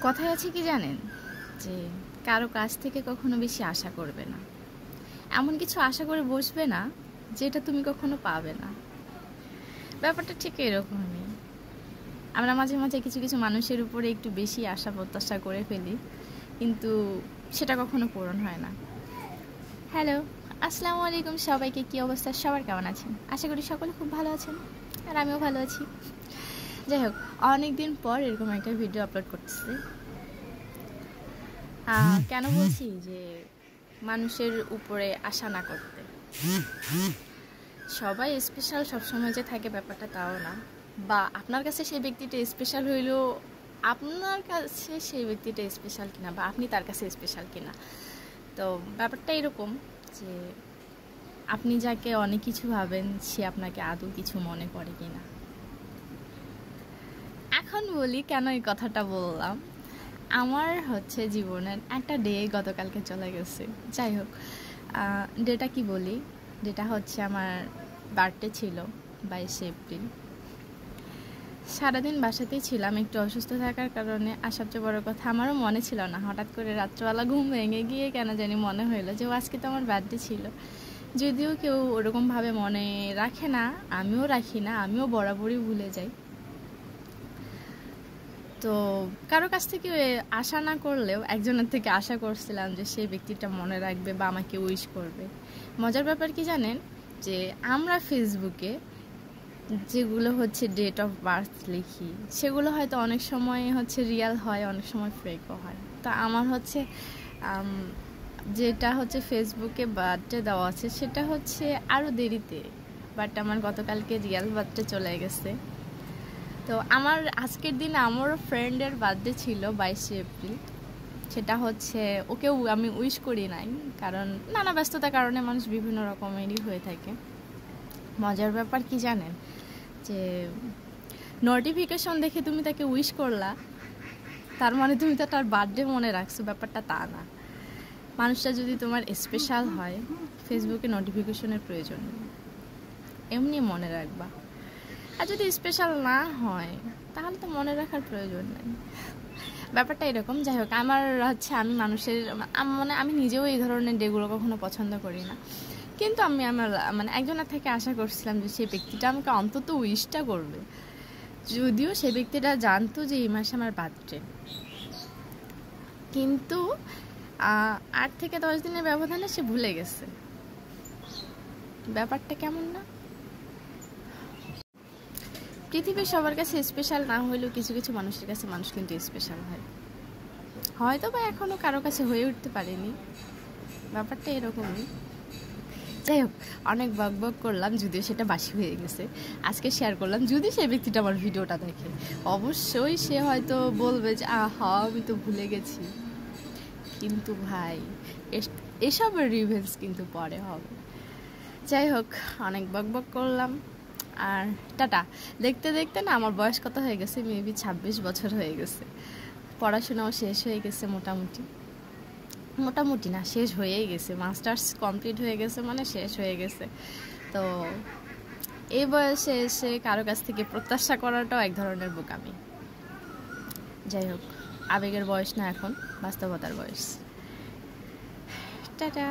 কথায় আছে কি জানেন, যে কারো কাছ থেকে কখনো বেশি আশা করবে না, এমন কিছু আশা করে বসবে না যেটা তুমি কখনো পাবে না। ব্যাপারটা ঠিক এরকমই। আমরা মাঝে মাঝে কিছু কিছু মানুষের উপরে একটু বেশি আশা প্রত্যাশা করে ফেলি, কিন্তু সেটা কখনো পূরণ হয় না। হ্যালো, আসসালামু আলাইকুম সবাইকে। কি অবস্থা সবার, কেমন আছেন? আশা করি সকলে খুব ভালো আছেন, আর আমিও ভালো আছি। যাই হোক, অনেক দিন পর এরকম একটা ভিডিও আপলোড করতেছি। কেন বলছি যে মানুষের উপরে আশা না করতে? সবাই স্পেশাল সবসময় যে থাকে ব্যাপারটা তাও না, বা আপনার কাছে সেই ব্যক্তিটা স্পেশাল হইলেও আপনার কাছে সেই ব্যক্তিটা স্পেশাল কিনা, বা আপনি তার কাছে স্পেশাল কিনা। তো ব্যাপারটা এরকম যে আপনি যাকে অনেক কিছু ভাবেন, সে আপনাকে আদৌ কিছু মনে করে কিনা। এখন বলি কেন এই কথাটা বললাম। আমার হচ্ছে জীবনের একটা ডে গতকালকে চলে গেছে। যাই হোক, ডেটা কি বলি, ডেটা হচ্ছে আমার বার্থডে ছিল 22 এপ্রিল। সারাদিন বাসাতেই ছিলাম একটু অসুস্থ থাকার কারণে। আর সবচেয়ে বড় কথা, আমারও মনে ছিল না, হঠাৎ করে রাত্রবেলা ঘুম ভেঙে গিয়ে কেন জানি মনে হলো যে আজকে তো আমার বার্থডে ছিল। যদিও কেউ ওরকমভাবে মনে রাখে না, আমিও রাখি না, আমিও বরাবরই ভুলে যাই। তো কারো কাছ থেকে আশা না করলেও একজনের থেকে আশা করছিলাম যে সেই ব্যক্তিটা মনে রাখবে বা আমাকে উইশ করবে। মজার ব্যাপার কি জানেন, যে আমরা ফেসবুকে যেগুলো হচ্ছে ডেট অফ বার্থ লিখি, সেগুলো হয়তো অনেক সময় হচ্ছে রিয়াল হয়, অনেক সময় ফেকও হয়। তো আমার হচ্ছে যেটা হচ্ছে ফেসবুকে বার্থডে দেওয়া আছে সেটা হচ্ছে আরও দেরিতে, বাট আমার গতকালকে রিয়াল বার্থডে চলে গেছে। তো আমার আজকের দিনে আমারও ফ্রেন্ডের বার্থডে ছিল 22 এপ্রিল। সেটা হচ্ছে ওকেও আমি উইশ করি নাই, কারণ নানা ব্যস্ততার কারণে মানুষ বিভিন্ন রকমেরই হয়ে থাকে। মজার ব্যাপার কি জানেন, যে নোটিফিকেশন দেখে তুমি তাকে উইশ করলা, তার মানে তুমি তো তার বার্থডে মনে রাখছো, ব্যাপারটা তা না। মানুষটা যদি তোমার স্পেশাল হয়, ফেসবুকে নোটিফিকেশনের প্রয়োজন নেই, এমনি মনে রাখবা। আর যদি স্পেশাল না হয় তাহলে তো মনে রাখার প্রয়োজন নেই। ব্যাপারটা এরকম। যাই হোক, আমার হচ্ছে আমি মানুষের মানে আমি নিজেও এই ধরনের ডেগুলো কখনো পছন্দ করি না, কিন্তু আমি আমার মানে একজনের থেকে আশা করছিলাম যে সেই ব্যক্তিটা আমাকে অন্তত উইশটা করবে। যদিও সেই ব্যক্তিটা জানতো যে এই মাসে আমার বার্থডে, কিন্তু 8 থেকে 10 দিনের ব্যবধানে সে ভুলে গেছে। ব্যাপারটা কেমন না? পৃথিবীর সবার কাছে স্পেশাল না হলেও কিছু কিছু মানুষের কাছে মানুষ কিন্তু স্পেশাল হয়, হয়তো বা এখনও কারো কাছে হয়ে উঠতে পারেনি। ব্যাপারটা এরকমই। যাই হোক, অনেক বক বক করলাম, যদিও সেটা বাসি হয়ে গেছে। আজকে শেয়ার করলাম, যদি সেই ব্যক্তিটা আমার ভিডিওটা দেখে অবশ্যই সে হয়তো বলবে যে আহা আমি তো ভুলে গেছি। কিন্তু ভাই, এসবের রিভেন্স কিন্তু পরে হবে। যাই হোক, অনেক বক বক করলাম, আর টাটা। দেখতে দেখতে না আমার বয়স কত হয়ে গেছে, মেবি 26 বছর হয়ে গেছে। পড়াশোনাও শেষ হয়ে গেছে, মোটামুটি না, শেষ হয়েই গেছে। মাস্টার্স কমপ্লিট হয়ে গেছে, মানে শেষ হয়ে গেছে। তো এই বয়সে এসে কারো কাছ থেকে প্রত্যাশা করাটাও এক ধরনের বোকামি। যাই হোক, আবেগের বয়স না এখন, বাস্তবতার বয়স। টাটা।